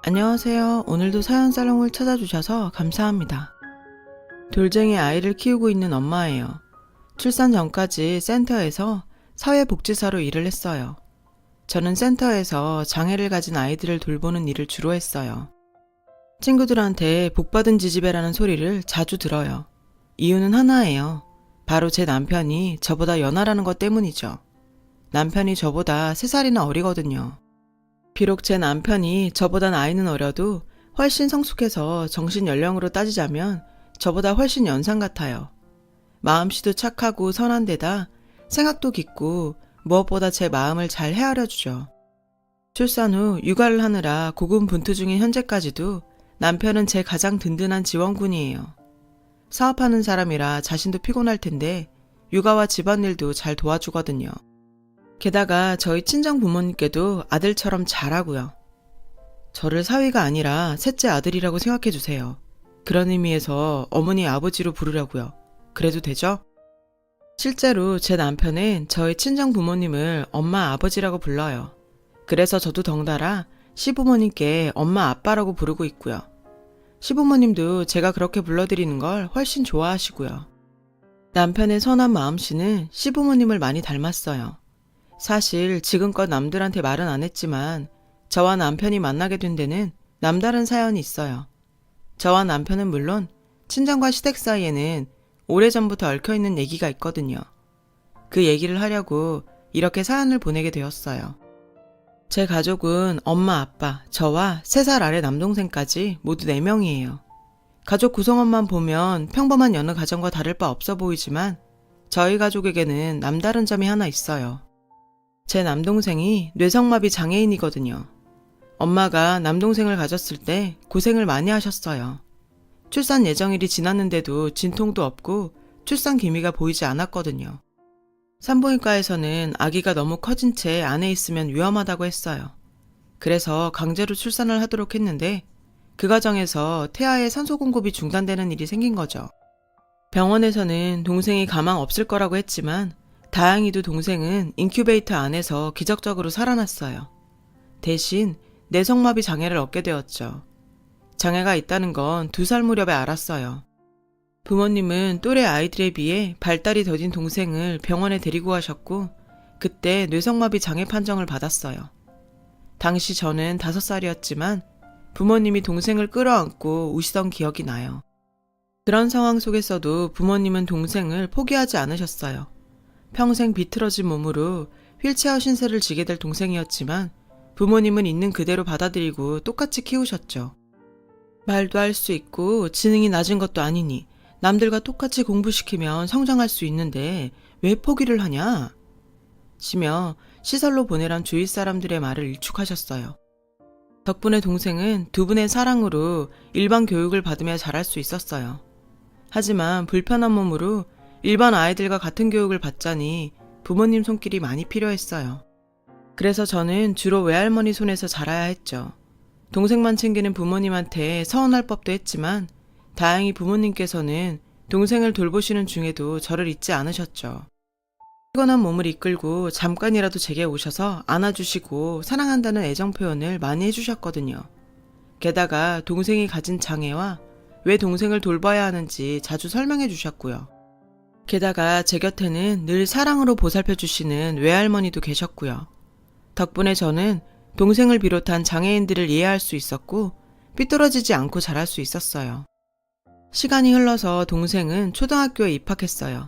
안녕하세요. 오늘도 사연 살롱을 찾아주셔서 감사합니다. 돌쟁이 아이를 키우고 있는 엄마예요. 출산 전까지 센터에서 사회복지사로 일을 했어요. 저는 센터에서 장애를 가진 아이들을 돌보는 일을 주로 했어요. 친구들한테 복받은 지지배라는 소리를 자주 들어요. 이유는 하나예요. 바로 제 남편이 저보다 연하라는 것 때문이죠. 남편이 저보다 3살이나 어리거든요. 비록 제 남편이 저보다 나이는 어려도 훨씬 성숙해서 정신 연령으로 따지자면 저보다 훨씬 연상 같아요. 마음씨도 착하고 선한 데다 생각도 깊고 무엇보다 제 마음을 잘 헤아려 주죠. 출산 후 육아를 하느라 고군분투 중인 현재까지도 남편은 제 가장 든든한 지원군이에요. 사업하는 사람이라 자신도 피곤할 텐데 육아와 집안일도 잘 도와주거든요. 게다가 저희 친정 부모님께도 아들처럼 잘하고요. 저를 사위가 아니라 셋째 아들이라고 생각해 주세요. 그런 의미에서 어머니 아버지로 부르려고요. 그래도 되죠? 실제로 제 남편은 저희 친정 부모님을 엄마 아버지라고 불러요. 그래서 저도 덩달아 시부모님께 엄마 아빠라고 부르고 있고요. 시부모님도 제가 그렇게 불러드리는 걸 훨씬 좋아하시고요. 남편의 선한 마음씨는 시부모님을 많이 닮았어요. 사실 지금껏 남들한테 말은 안 했지만 저와 남편이 만나게 된 데는 남다른 사연이 있어요. 저와 남편은 물론 친정과 시댁 사이에는 오래전부터 얽혀있는 얘기가 있거든요. 그 얘기를 하려고 이렇게 사연을 보내게 되었어요. 제 가족은 엄마, 아빠, 저와 3살 아래 남동생까지 모두 4명이에요. 가족 구성원만 보면 평범한 여느 가정과 다를 바 없어 보이지만 저희 가족에게는 남다른 점이 하나 있어요. 제 남동생이 뇌성마비 장애인이거든요. 엄마가 남동생을 가졌을 때 고생을 많이 하셨어요. 출산 예정일이 지났는데도 진통도 없고 출산 기미가 보이지 않았거든요. 산부인과에서는 아기가 너무 커진 채 안에 있으면 위험하다고 했어요. 그래서 강제로 출산을 하도록 했는데 그 과정에서 태아의 산소 공급이 중단되는 일이 생긴 거죠. 병원에서는 동생이 가망 없을 거라고 했지만 다행히도 동생은 인큐베이터 안에서 기적적으로 살아났어요. 대신 뇌성마비 장애를 얻게 되었죠. 장애가 있다는 건 2살 무렵에 알았어요. 부모님은 또래 아이들에 비해 발달이 더딘 동생을 병원에 데리고 가셨고 그때 뇌성마비 장애 판정을 받았어요. 당시 저는 5살이었지만 부모님이 동생을 끌어안고 우시던 기억이 나요. 그런 상황 속에서도 부모님은 동생을 포기하지 않으셨어요. 평생 비틀어진 몸으로 휠체어 신세를 지게 될 동생이었지만 부모님은 있는 그대로 받아들이고 똑같이 키우셨죠. 말도 할 수 있고 지능이 낮은 것도 아니니 남들과 똑같이 공부시키면 성장할 수 있는데 왜 포기를 하냐? 시며 시설로 보내란 주위 사람들의 말을 일축하셨어요. 덕분에 동생은 2분의 사랑으로 일반 교육을 받으며 자랄 수 있었어요. 하지만 불편한 몸으로 일반 아이들과 같은 교육을 받자니 부모님 손길이 많이 필요했어요. 그래서 저는 주로 외할머니 손에서 자라야 했죠. 동생만 챙기는 부모님한테 서운할 법도 했지만 다행히 부모님께서는 동생을 돌보시는 중에도 저를 잊지 않으셨죠. 피곤한 몸을 이끌고 잠깐이라도 제게 오셔서 안아주시고 사랑한다는 애정 표현을 많이 해주셨거든요. 게다가 동생이 가진 장애와 왜 동생을 돌봐야 하는지 자주 설명해 주셨고요. 게다가 제 곁에는 늘 사랑으로 보살펴 주시는 외할머니도 계셨고요. 덕분에 저는 동생을 비롯한 장애인들을 이해할 수 있었고 삐뚤어지지 않고 자랄 수 있었어요. 시간이 흘러서 동생은 초등학교에 입학했어요.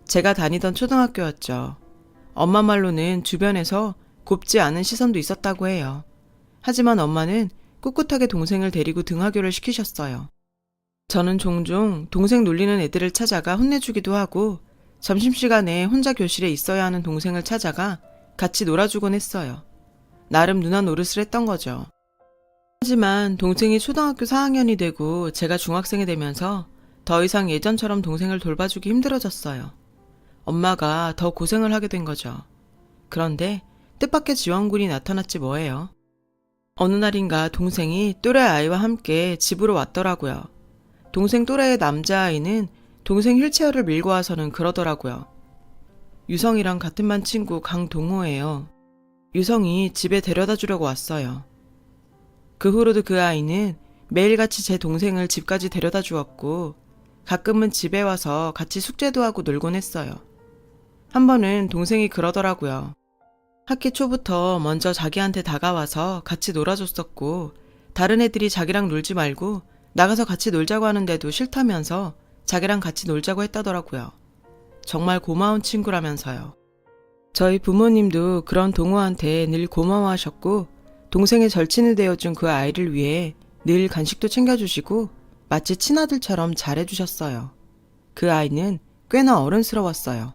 제가 다니던 초등학교였죠. 엄마 말로는 주변에서 곱지 않은 시선도 있었다고 해요. 하지만 엄마는 꿋꿋하게 동생을 데리고 등하교를 시키셨어요. 저는 종종 동생 놀리는 애들을 찾아가 혼내주기도 하고 점심시간에 혼자 교실에 있어야 하는 동생을 찾아가 같이 놀아주곤 했어요. 나름 누나 노릇을 했던 거죠. 하지만 동생이 초등학교 4학년이 되고 제가 중학생이 되면서 더 이상 예전처럼 동생을 돌봐주기 힘들어졌어요. 엄마가 더 고생을 하게 된 거죠. 그런데 뜻밖의 지원군이 나타났지 뭐예요. 어느 날인가 동생이 또래 아이와 함께 집으로 왔더라고요. 동생 또래의 남자아이는 동생 휠체어를 밀고 와서는 그러더라고요. 유성이랑 같은 반 친구 강동호예요. 유성이 집에 데려다 주려고 왔어요. 그 후로도 그 아이는 매일같이 제 동생을 집까지 데려다 주었고 가끔은 집에 와서 같이 숙제도 하고 놀곤 했어요. 한 번은 동생이 그러더라고요. 학기 초부터 먼저 자기한테 다가와서 같이 놀아줬었고 다른 애들이 자기랑 놀지 말고 나가서 같이 놀자고 하는데도 싫다면서 자기랑 같이 놀자고 했다더라고요. 정말 고마운 친구라면서요. 저희 부모님도 그런 동호한테 늘 고마워하셨고 동생의 절친이 되어준 그 아이를 위해 늘 간식도 챙겨주시고 마치 친아들처럼 잘해주셨어요. 그 아이는 꽤나 어른스러웠어요.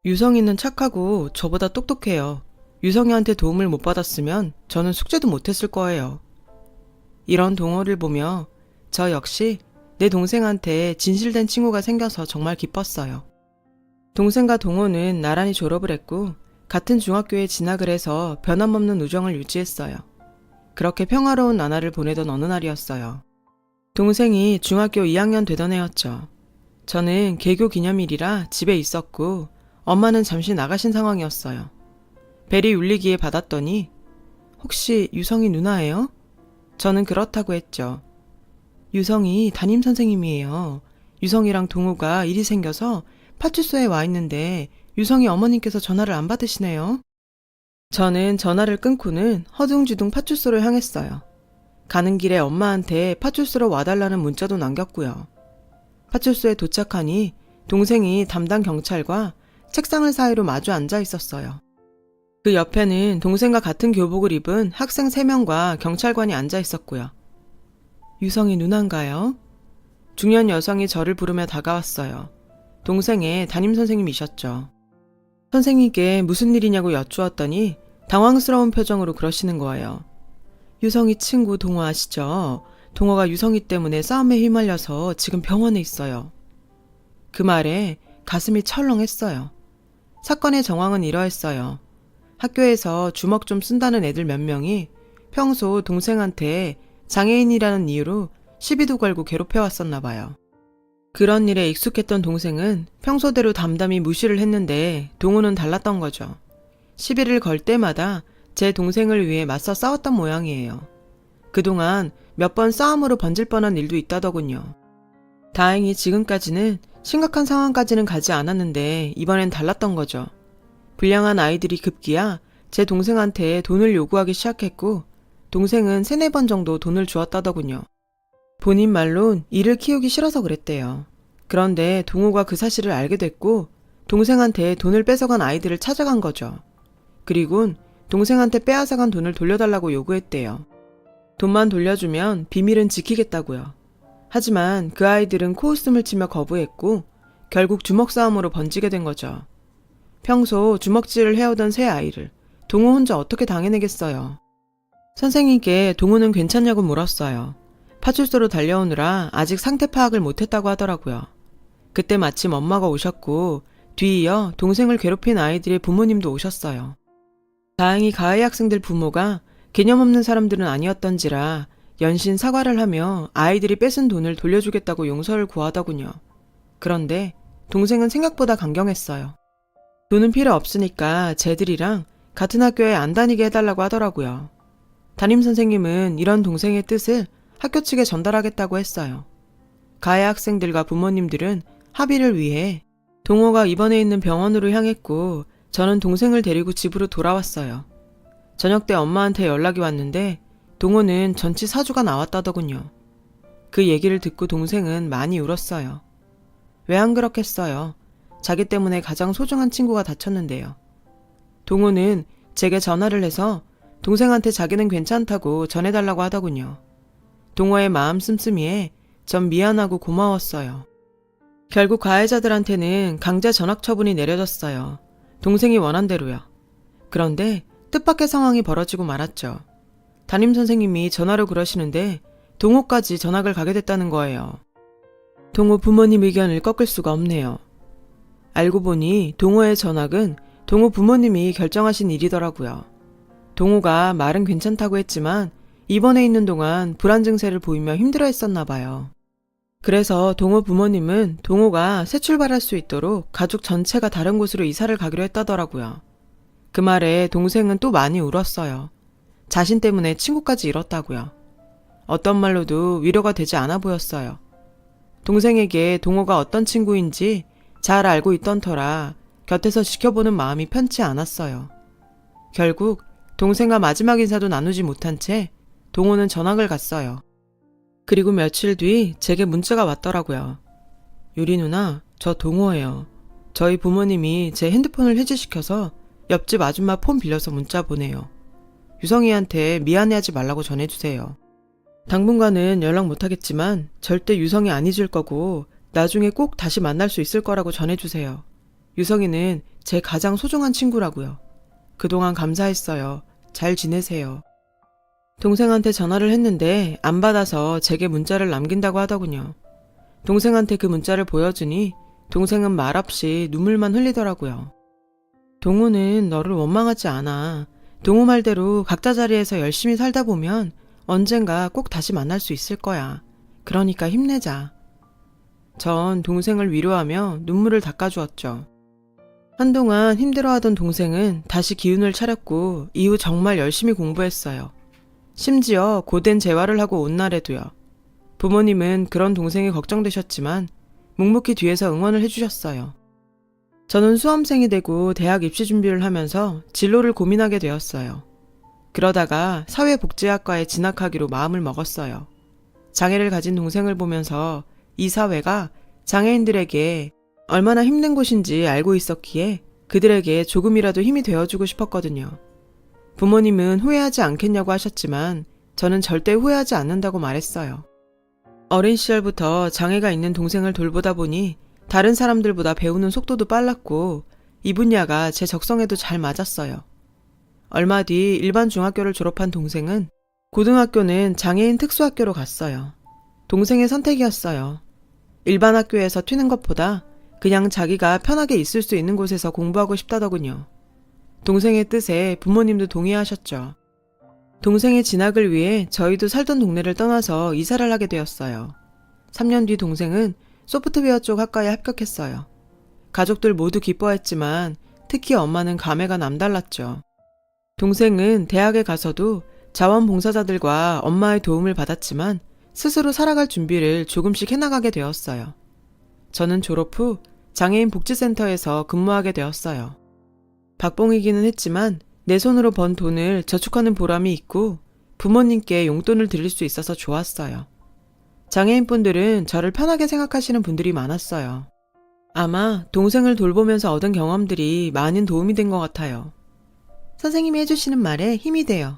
유성이는 착하고 저보다 똑똑해요. 유성이한테 도움을 못 받았으면 저는 숙제도 못했을 거예요. 이런 동호를 보며 저 역시 내 동생한테 진실된 친구가 생겨서 정말 기뻤어요. 동생과 동호는 나란히 졸업을 했고 같은 중학교에 진학을 해서 변함없는 우정을 유지했어요. 그렇게 평화로운 나날을 보내던 어느 날이었어요. 동생이 중학교 2학년 되던 해였죠. 저는 개교 기념일이라 집에 있었고 엄마는 잠시 나가신 상황이었어요. 벨이 울리기에 받았더니 혹시 유성이 누나예요? 저는 그렇다고 했죠. 유성이 담임선생님이에요. 유성이랑 동호가 일이 생겨서 파출소에 와 있는데 유성이 어머님께서 전화를 안 받으시네요. 저는 전화를 끊고는 허둥지둥 파출소를 향했어요. 가는 길에 엄마한테 파출소로 와달라는 문자도 남겼고요. 파출소에 도착하니 동생이 담당 경찰과 책상을 사이로 마주 앉아 있었어요. 그 옆에는 동생과 같은 교복을 입은 학생 3명과 경찰관이 앉아 있었고요. 유성이 누나인가요? 중년 여성이 저를 부르며 다가왔어요. 동생의 담임선생님이셨죠. 선생님께 무슨 일이냐고 여쭈었더니 당황스러운 표정으로 그러시는 거예요. 유성이 친구 동호 아시죠? 동호가 유성이 때문에 싸움에 휘말려서 지금 병원에 있어요. 그 말에 가슴이 철렁했어요. 사건의 정황은 이러했어요. 학교에서 주먹 좀 쓴다는 애들 몇 명이 평소 동생한테 장애인이라는 이유로 시비도 걸고 괴롭혀왔었나 봐요. 그런 일에 익숙했던 동생은 평소대로 담담히 무시를 했는데 동호는 달랐던 거죠. 시비를 걸 때마다 제 동생을 위해 맞서 싸웠던 모양이에요. 그동안 몇 번 싸움으로 번질 뻔한 일도 있다더군요. 다행히 지금까지는 심각한 상황까지는 가지 않았는데 이번엔 달랐던 거죠. 불량한 아이들이 급기야 제 동생한테 돈을 요구하기 시작했고 동생은 3-4번 정도 돈을 주었다더군요. 본인 말론 일을 키우기 싫어서 그랬대요. 그런데 동호가 그 사실을 알게 됐고 동생한테 돈을 뺏어간 아이들을 찾아간 거죠. 그리곤 동생한테 빼앗아간 돈을 돌려달라고 요구했대요. 돈만 돌려주면 비밀은 지키겠다고요. 하지만 그 아이들은 코웃음을 치며 거부했고 결국 주먹 싸움으로 번지게 된 거죠. 평소 주먹질을 해오던 새 아이를 동호 혼자 어떻게 당해내겠어요. 선생님께 동호는 괜찮냐고 물었어요. 파출소로 달려오느라 아직 상태 파악을 못했다고 하더라고요. 그때 마침 엄마가 오셨고 뒤이어 동생을 괴롭힌 아이들의 부모님도 오셨어요. 다행히 가해 학생들 부모가 개념 없는 사람들은 아니었던지라 연신 사과를 하며 아이들이 뺏은 돈을 돌려주겠다고 용서를 구하더군요. 그런데 동생은 생각보다 강경했어요. 돈은 필요 없으니까 쟤들이랑 같은 학교에 안 다니게 해달라고 하더라고요. 담임선생님은 이런 동생의 뜻을 학교 측에 전달하겠다고 했어요. 가해 학생들과 부모님들은 합의를 위해 동호가 입원해 있는 병원으로 향했고 저는 동생을 데리고 집으로 돌아왔어요. 저녁 때 엄마한테 연락이 왔는데 동호는 전치 사주가 나왔다더군요. 그 얘기를 듣고 동생은 많이 울었어요. 왜 안 그렇겠어요. 자기 때문에 가장 소중한 친구가 다쳤는데요. 동호는 제게 전화를 해서 동생한테 자기는 괜찮다고 전해달라고 하더군요. 동호의 마음 씀씀이에 전 미안하고 고마웠어요. 결국 가해자들한테는 강제 전학 처분이 내려졌어요. 동생이 원한 대로요. 그런데 뜻밖의 상황이 벌어지고 말았죠. 담임선생님이 전화로 그러시는데 동호까지 전학을 가게 됐다는 거예요. 동호 부모님 의견을 꺾을 수가 없네요. 알고 보니 동호의 전학은 동호 부모님이 결정하신 일이더라고요. 동호가 말은 괜찮다고 했지만 입원해 있는 동안 불안 증세를 보이며 힘들어했었나 봐요. 그래서 동호 부모님은 동호가 새 출발할 수 있도록 가족 전체가 다른 곳으로 이사를 가기로 했다더라고요. 그 말에 동생은 또 많이 울었어요. 자신 때문에 친구까지 잃었다고요. 어떤 말로도 위로가 되지 않아 보였어요. 동생에게 동호가 어떤 친구인지 잘 알고 있던 터라 곁에서 지켜보는 마음이 편치 않았어요. 결국 동생과 마지막 인사도 나누지 못한 채 동호는 전학을 갔어요. 그리고 며칠 뒤 제게 문자가 왔더라고요. 유리 누나, 저 동호예요. 저희 부모님이 제 핸드폰을 해지시켜서 옆집 아줌마 폰 빌려서 문자 보내요. 유성이한테 미안해하지 말라고 전해주세요. 당분간은 연락 못하겠지만 절대 유성이 안 잊을 거고 나중에 꼭 다시 만날 수 있을 거라고 전해주세요. 유성이는 제 가장 소중한 친구라고요. 그동안 감사했어요. 잘 지내세요. 동생한테 전화를 했는데 안 받아서 제게 문자를 남긴다고 하더군요. 동생한테 그 문자를 보여주니 동생은 말없이 눈물만 흘리더라고요. 동우는 너를 원망하지 않아. 동우 말대로 각자 자리에서 열심히 살다 보면 언젠가 꼭 다시 만날 수 있을 거야. 그러니까 힘내자. 전 동생을 위로하며 눈물을 닦아주었죠. 한동안 힘들어하던 동생은 다시 기운을 차렸고 이후 정말 열심히 공부했어요. 심지어 고된 재활을 하고 온 날에도요. 부모님은 그런 동생이 걱정되셨지만 묵묵히 뒤에서 응원을 해주셨어요. 저는 수험생이 되고 대학 입시 준비를 하면서 진로를 고민하게 되었어요. 그러다가 사회복지학과에 진학하기로 마음을 먹었어요. 장애를 가진 동생을 보면서 이 사회가 장애인들에게 얼마나 힘든 곳인지 알고 있었기에 그들에게 조금이라도 힘이 되어주고 싶었거든요. 부모님은 후회하지 않겠냐고 하셨지만 저는 절대 후회하지 않는다고 말했어요. 어린 시절부터 장애가 있는 동생을 돌보다 보니 다른 사람들보다 배우는 속도도 빨랐고 이 분야가 제 적성에도 잘 맞았어요. 얼마 뒤 일반 중학교를 졸업한 동생은 고등학교는 장애인 특수학교로 갔어요. 동생의 선택이었어요. 일반 학교에서 튀는 것보다 그냥 자기가 편하게 있을 수 있는 곳에서 공부하고 싶다더군요. 동생의 뜻에 부모님도 동의하셨죠. 동생의 진학을 위해 저희도 살던 동네를 떠나서 이사를 하게 되었어요. 3년 뒤 동생은 소프트웨어 쪽 학과에 합격했어요. 가족들 모두 기뻐했지만 특히 엄마는 감회가 남달랐죠. 동생은 대학에 가서도 자원봉사자들과 엄마의 도움을 받았지만 스스로 살아갈 준비를 조금씩 해나가게 되었어요. 저는 졸업 후 장애인 복지센터에서 근무하게 되었어요. 박봉이기는 했지만 내 손으로 번 돈을 저축하는 보람이 있고 부모님께 용돈을 드릴 수 있어서 좋았어요. 장애인분들은 저를 편하게 생각하시는 분들이 많았어요. 아마 동생을 돌보면서 얻은 경험들이 많은 도움이 된 것 같아요. 선생님이 해주시는 말에 힘이 돼요.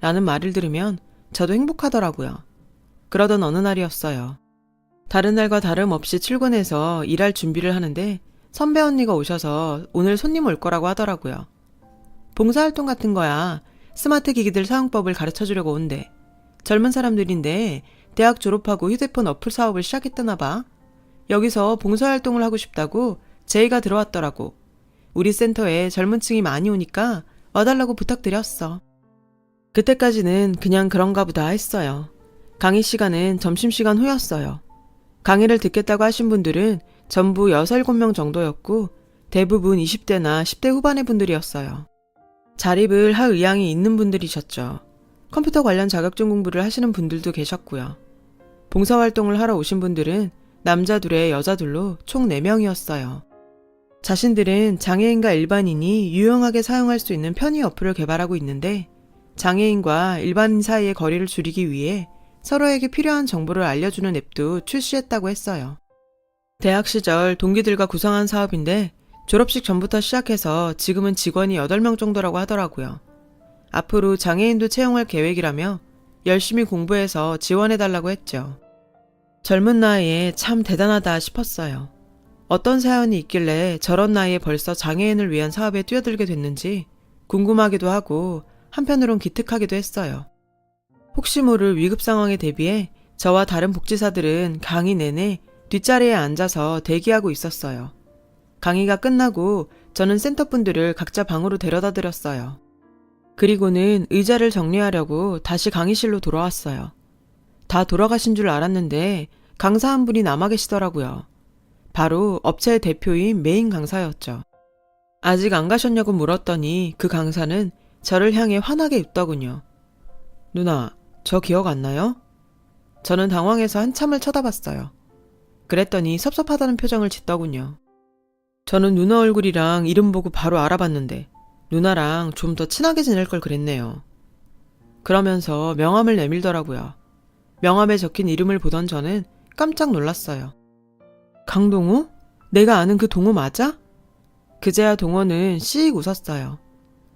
라는 말을 들으면 저도 행복하더라고요. 그러던 어느 날이었어요. 다른 날과 다름없이 출근해서 일할 준비를 하는데 선배 언니가 오셔서 오늘 손님 올 거라고 하더라고요. 봉사활동 같은 거야. 스마트 기기들 사용법을 가르쳐주려고 온대. 젊은 사람들인데 대학 졸업하고 휴대폰 어플 사업을 시작했다나 봐. 여기서 봉사활동을 하고 싶다고 제의가 들어왔더라고. 우리 센터에 젊은 층이 많이 오니까 와달라고 부탁드렸어. 그때까지는 그냥 그런가 보다 했어요. 강의 시간은 점심시간 후였어요. 강의를 듣겠다고 하신 분들은 전부 6, 7명 정도였고 대부분 20대나 10대 후반의 분들이었어요. 자립을 할 의향이 있는 분들이셨죠. 컴퓨터 관련 자격증 공부를 하시는 분들도 계셨고요. 봉사활동을 하러 오신 분들은 남자 둘에 여자 둘로 총 4명이었어요. 자신들은 장애인과 일반인이 유용하게 사용할 수 있는 편의 어플을 개발하고 있는데 장애인과 일반인 사이의 거리를 줄이기 위해 서로에게 필요한 정보를 알려주는 앱도 출시했다고 했어요. 대학 시절 동기들과 구성한 사업인데 졸업식 전부터 시작해서 지금은 직원이 8명 정도라고 하더라고요. 앞으로 장애인도 채용할 계획이라며 열심히 공부해서 지원해달라고 했죠. 젊은 나이에 참 대단하다 싶었어요. 어떤 사연이 있길래 저런 나이에 벌써 장애인을 위한 사업에 뛰어들게 됐는지 궁금하기도 하고 한편으론 기특하기도 했어요. 혹시 모를 위급 상황에 대비해 저와 다른 복지사들은 강의 내내 뒷자리에 앉아서 대기하고 있었어요. 강의가 끝나고 저는 센터분들을 각자 방으로 데려다 드렸어요. 그리고는 의자를 정리하려고 다시 강의실로 돌아왔어요. 다 돌아가신 줄 알았는데 강사 한 분이 남아 계시더라고요. 바로 업체의 대표인 메인 강사였죠. 아직 안 가셨냐고 물었더니 그 강사는 저를 향해 환하게 웃더군요. 누나, 저 기억 안 나요? 저는 당황해서 한참을 쳐다봤어요. 그랬더니 섭섭하다는 표정을 짓더군요. 저는 누나 얼굴이랑 이름 보고 바로 알아봤는데 누나랑 좀 더 친하게 지낼 걸 그랬네요. 그러면서 명함을 내밀더라고요. 명함에 적힌 이름을 보던 저는 깜짝 놀랐어요. 강동우? 내가 아는 그 동우 맞아? 그제야 동호는 씩 웃었어요.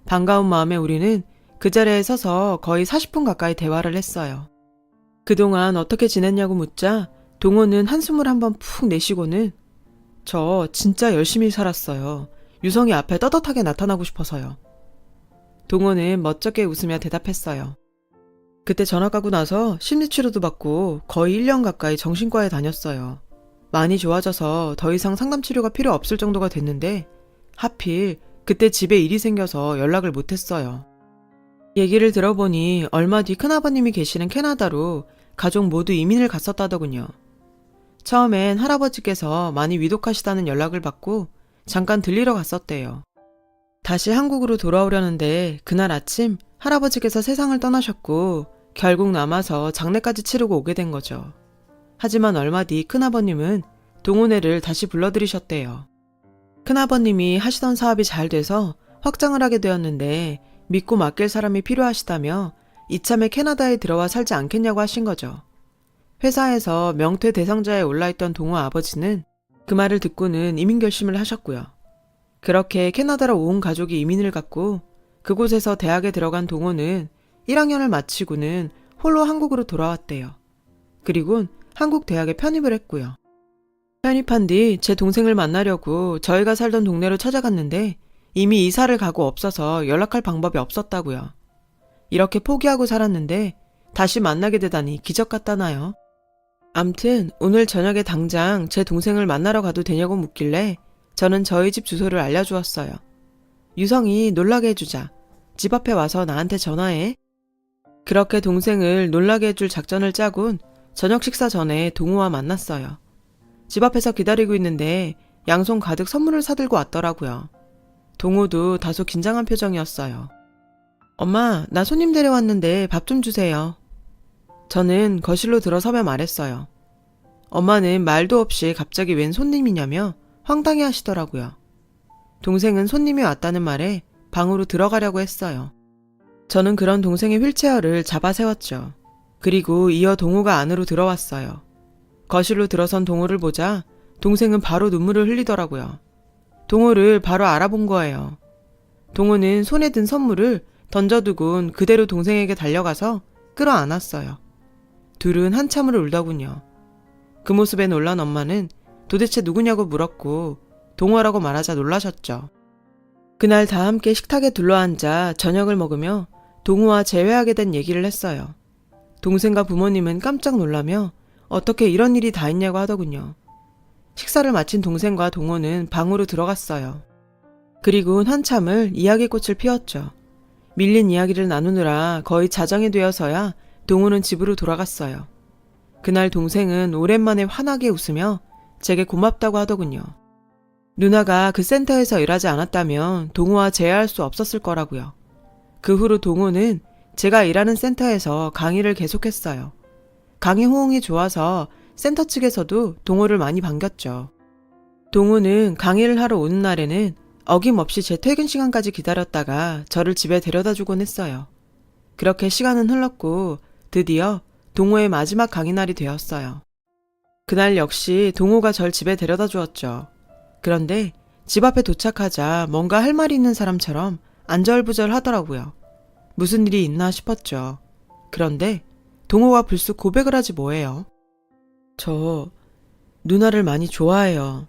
반가운 마음에 우리는 그 자리에 서서 거의 40분 가까이 대화를 했어요. 그동안 어떻게 지냈냐고 묻자 동호는 한숨을 한번 푹 내쉬고는 저 진짜 열심히 살았어요. 유성이 앞에 떳떳하게 나타나고 싶어서요. 동호는 멋쩍게 웃으며 대답했어요. 그때 전학 가고 나서 심리치료도 받고 거의 1년 가까이 정신과에 다녔어요. 많이 좋아져서 더 이상 상담치료가 필요 없을 정도가 됐는데 하필 그때 집에 일이 생겨서 연락을 못했어요. 얘기를 들어보니 얼마 뒤 큰아버님이 계시는 캐나다로 가족 모두 이민을 갔었다더군요. 처음엔 할아버지께서 많이 위독하시다는 연락을 받고 잠깐 들리러 갔었대요. 다시 한국으로 돌아오려는데 그날 아침 할아버지께서 세상을 떠나셨고 결국 남아서 장례까지 치르고 오게 된 거죠. 하지만 얼마 뒤 큰아버님은 동호네를 다시 불러들이셨대요. 큰아버님이 하시던 사업이 잘 돼서 확장을 하게 되었는데 믿고 맡길 사람이 필요하시다며 이참에 캐나다에 들어와 살지 않겠냐고 하신 거죠. 회사에서 명퇴 대상자에 올라있던 동호 아버지는 그 말을 듣고는 이민 결심을 하셨고요. 그렇게 캐나다로 온 가족이 이민을 갔고 그곳에서 대학에 들어간 동호는 1학년을 마치고는 홀로 한국으로 돌아왔대요. 그리곤 한국 대학에 편입을 했고요. 편입한 뒤 제 동생을 만나려고 저희가 살던 동네로 찾아갔는데 이미 이사를 가고 없어서 연락할 방법이 없었다고요. 이렇게 포기하고 살았는데 다시 만나게 되다니 기적 같다나요? 암튼 오늘 저녁에 당장 제 동생을 만나러 가도 되냐고 묻길래 저는 저희 집 주소를 알려주었어요. 유성이 놀라게 해주자. 집 앞에 와서 나한테 전화해. 그렇게 동생을 놀라게 해줄 작전을 짜곤 저녁 식사 전에 동우와 만났어요. 집 앞에서 기다리고 있는데 양손 가득 선물을 사들고 왔더라고요. 동우도 다소 긴장한 표정이었어요. 엄마, 나 손님 데려왔는데 밥 좀 주세요. 저는 거실로 들어서며 말했어요. 엄마는 말도 없이 갑자기 웬 손님이냐며 황당해 하시더라고요. 동생은 손님이 왔다는 말에 방으로 들어가려고 했어요. 저는 그런 동생의 휠체어를 잡아 세웠죠. 그리고 이어 동우가 안으로 들어왔어요. 거실로 들어선 동우를 보자 동생은 바로 눈물을 흘리더라고요. 동우를 바로 알아본 거예요. 동우는 손에 든 선물을 던져두곤 그대로 동생에게 달려가서 끌어안았어요. 둘은 한참을 울더군요. 그 모습에 놀란 엄마는 도대체 누구냐고 물었고 동호라고 말하자 놀라셨죠. 그날 다 함께 식탁에 둘러앉아 저녁을 먹으며 동우와 재회하게 된 얘기를 했어요. 동생과 부모님은 깜짝 놀라며 어떻게 이런 일이 다 있냐고 하더군요. 식사를 마친 동생과 동호는 방으로 들어갔어요. 그리고 한참을 이야기꽃을 피웠죠. 밀린 이야기를 나누느라 거의 자정이 되어서야 동호는 집으로 돌아갔어요. 그날 동생은 오랜만에 환하게 웃으며 제게 고맙다고 하더군요. 누나가 그 센터에서 일하지 않았다면 동호와 재회할 수 없었을 거라고요. 그 후로 동호는 제가 일하는 센터에서 강의를 계속했어요. 강의 호응이 좋아서 센터 측에서도 동호를 많이 반겼죠. 동호는 강의를 하러 오는 날에는 어김없이 제 퇴근 시간까지 기다렸다가 저를 집에 데려다 주곤 했어요. 그렇게 시간은 흘렀고 드디어 동호의 마지막 강의 날이 되었어요. 그날 역시 동호가 절 집에 데려다 주었죠. 그런데 집 앞에 도착하자 뭔가 할 말이 있는 사람처럼 안절부절 하더라고요. 무슨 일이 있나 싶었죠. 그런데 동호가 불쑥 고백을 하지 뭐예요. 저 누나를 많이 좋아해요.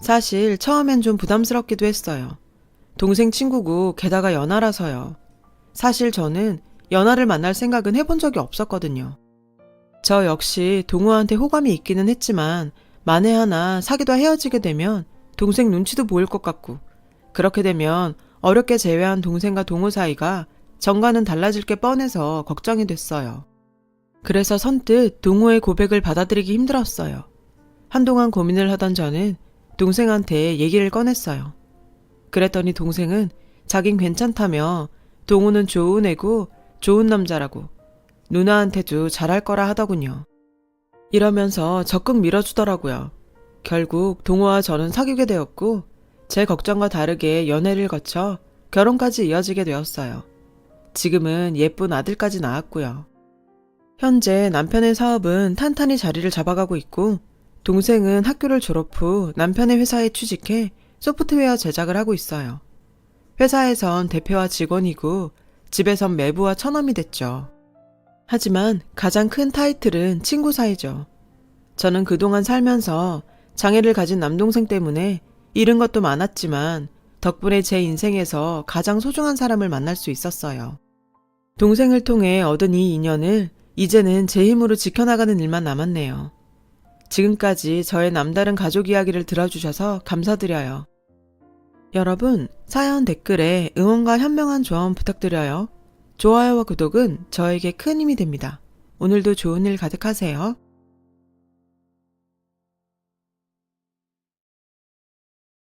사실 처음엔 좀 부담스럽기도 했어요. 동생 친구고 게다가 연하라서요. 사실 저는 연하를 만날 생각은 해본 적이 없었거든요. 저 역시 동호한테 호감이 있기는 했지만 만에 하나 사귀다 헤어지게 되면 동생 눈치도 보일 것 같고 그렇게 되면 어렵게 재회한 동생과 동호 사이가 전과는 달라질 게 뻔해서 걱정이 됐어요. 그래서 선뜻 동호의 고백을 받아들이기 힘들었어요. 한동안 고민을 하던 저는 동생한테 얘기를 꺼냈어요. 그랬더니 동생은 자긴 괜찮다며 동우는 좋은 애고 좋은 남자라고 누나한테도 잘할 거라 하더군요. 이러면서 적극 밀어주더라고요. 결국 동우와 저는 사귀게 되었고 제 걱정과 다르게 연애를 거쳐 결혼까지 이어지게 되었어요. 지금은 예쁜 아들까지 낳았고요. 현재 남편의 사업은 탄탄히 자리를 잡아가고 있고 동생은 학교를 졸업 후 남편의 회사에 취직해 소프트웨어 제작을 하고 있어요. 회사에선 대표와 직원이고 집에선 매부와 처남이 됐죠. 하지만 가장 큰 타이틀은 친구 사이죠. 저는 그동안 살면서 장애를 가진 남동생 때문에 잃은 것도 많았지만 덕분에 제 인생에서 가장 소중한 사람을 만날 수 있었어요. 동생을 통해 얻은 이 인연을 이제는 제 힘으로 지켜나가는 일만 남았네요. 지금까지 저의 남다른 가족 이야기를 들어주셔서 감사드려요. 여러분, 사연 댓글에 응원과 현명한 조언 부탁드려요. 좋아요와 구독은 저에게 큰 힘이 됩니다. 오늘도 좋은 일 가득하세요.